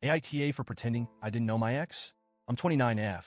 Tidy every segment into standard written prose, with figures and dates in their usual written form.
AITA for pretending I didn't know my ex? I'm 29F,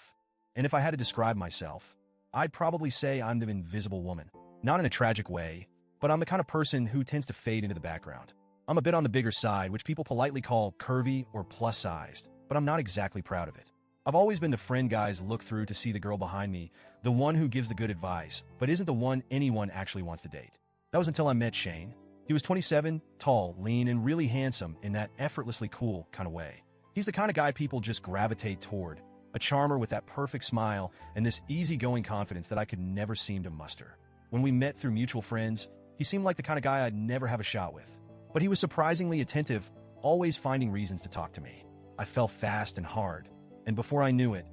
and if I had to describe myself, I'd probably say I'm the invisible woman. Not in a tragic way, but I'm the kind of person who tends to fade into the background. I'm a bit on the bigger side, which people politely call curvy or plus-sized, but I'm not exactly proud of it. I've always been the friend guys look through to see the girl behind me, the one who gives the good advice, but isn't the one anyone actually wants to date. That was until I met Shane. He was 27, tall, lean, and really handsome in that effortlessly cool kind of way. He's the kind of guy people just gravitate toward, a charmer with that perfect smile and this easygoing confidence that I could never seem to muster. When we met through mutual friends, he seemed like the kind of guy I'd never have a shot with. But he was surprisingly attentive, always finding reasons to talk to me. I fell fast and hard, and before I knew it,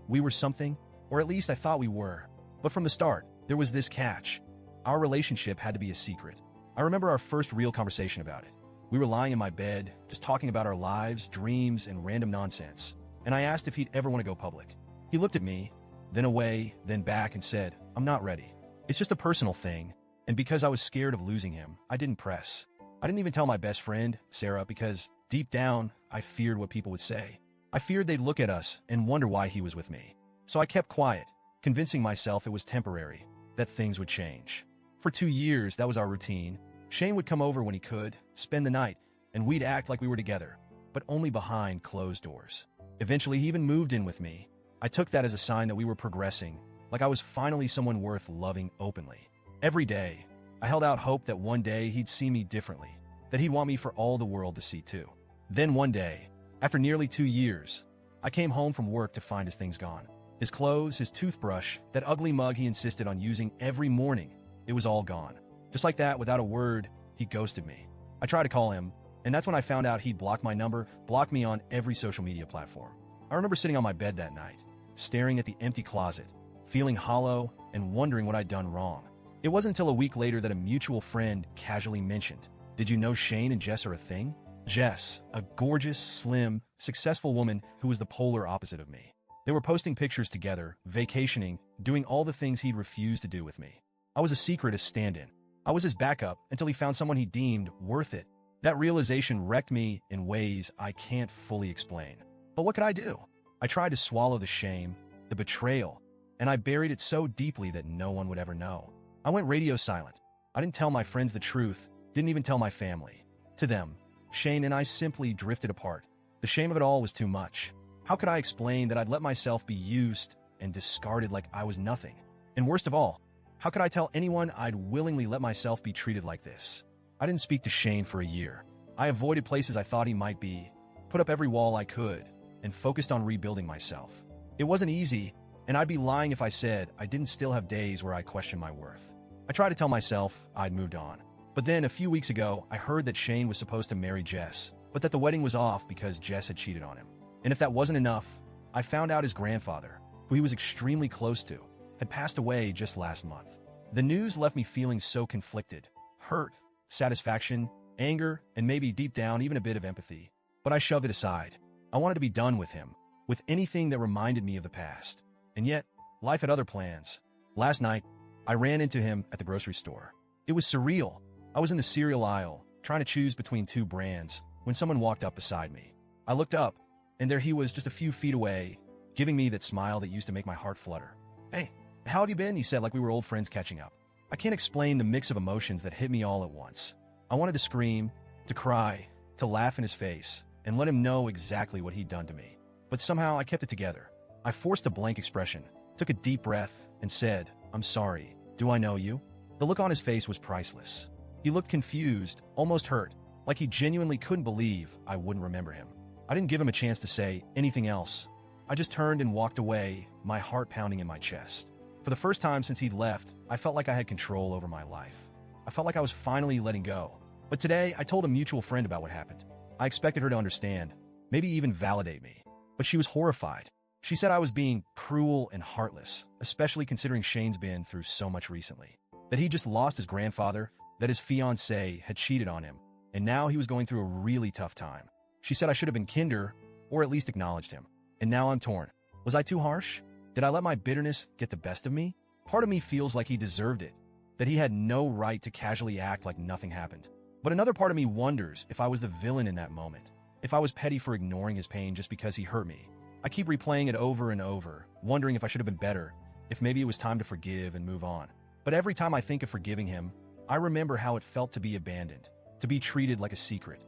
we were something, or at least I thought we were. But from the start, there was this catch. Our relationship had to be a secret. I remember our first real conversation about it. We were lying in my bed, just talking about our lives, dreams, and random nonsense. And I asked if he'd ever want to go public. He looked at me, then away, then back, and said, "I'm not ready. It's just a personal thing." And because I was scared of losing him, I didn't press. I didn't even tell my best friend, Sarah, because deep down, I feared what people would say. I feared they'd look at us and wonder why he was with me. So I kept quiet, convincing myself it was temporary, that things would change. For 2 years, that was our routine. Shane would come over when he could, spend the night, and we'd act like we were together, but only behind closed doors. Eventually, he even moved in with me. I took that as a sign that we were progressing, like I was finally someone worth loving openly. Every day, I held out hope that one day he'd see me differently, that he'd want me for all the world to see too. Then one day, after nearly 2 years, I came home from work to find his things gone. His clothes, his toothbrush, that ugly mug he insisted on using every morning, it was all gone. Just like that, without a word, he ghosted me. I tried to call him, and that's when I found out he'd blocked my number, blocked me on every social media platform. I remember sitting on my bed that night, staring at the empty closet, feeling hollow and wondering what I'd done wrong. It wasn't until a week later that a mutual friend casually mentioned, "Did you know Shane and Jess are a thing?" Jess, a gorgeous, slim, successful woman who was the polar opposite of me. They were posting pictures together, vacationing, doing all the things he'd refused to do with me. I was a secret as stand-in. I was his backup until he found someone he deemed worth it. That realization wrecked me in ways I can't fully explain. But what could I do? I tried to swallow the shame, the betrayal, and I buried it so deeply that no one would ever know. I went radio silent. I didn't tell my friends the truth, didn't even tell my family. To them, Shane and I simply drifted apart. The shame of it all was too much. How could I explain that I'd let myself be used and discarded like I was nothing? And worst of all, how could I tell anyone I'd willingly let myself be treated like this? I didn't speak to Shane for a year. I avoided places I thought he might be, put up every wall I could, and focused on rebuilding myself. It wasn't easy, and I'd be lying if I said I didn't still have days where I questioned my worth. I tried to tell myself I'd moved on. But then, a few weeks ago, I heard that Shane was supposed to marry Jess, but that the wedding was off because Jess had cheated on him. And if that wasn't enough, I found out his grandfather, who he was extremely close to, had passed away just last month. The news left me feeling so conflicted, hurt, satisfaction, anger, and maybe deep down even a bit of empathy. But I shoved it aside. I wanted to be done with him, with anything that reminded me of the past. And yet, life had other plans. Last night, I ran into him at the grocery store. It was surreal. I was in the cereal aisle, trying to choose between 2 brands, when someone walked up beside me. I looked up, and there he was just a few feet away, giving me that smile that used to make my heart flutter. "Hey, how have you been?" he said, like we were old friends catching up. I can't explain the mix of emotions that hit me all at once. I wanted to scream, to cry, to laugh in his face, and let him know exactly what he'd done to me. But somehow I kept it together. I forced a blank expression, took a deep breath, and said, "I'm sorry. Do I know you?" The look on his face was priceless. He looked confused, almost hurt, like he genuinely couldn't believe I wouldn't remember him. I didn't give him a chance to say anything else. I just turned and walked away, my heart pounding in my chest. For the first time since he'd left, I felt like I had control over my life. I felt like I was finally letting go. But today, I told a mutual friend about what happened. I expected her to understand, maybe even validate me. But she was horrified. She said I was being cruel and heartless, especially considering Shane's been through so much recently. That he just lost his grandfather, that his fiancée had cheated on him, and now he was going through a really tough time. She said I should have been kinder, or at least acknowledged him. And now I'm torn. Was I too harsh? Did I let my bitterness get the best of me? Part of me feels like he deserved it, that he had no right to casually act like nothing happened. But another part of me wonders if I was the villain in that moment, If I was petty for ignoring his pain just because he hurt me, I keep replaying it over and over, wondering if I should have been better, if maybe it was time to forgive and move on. But every time I think of forgiving him, I remember how it felt to be abandoned, to be treated like a secret,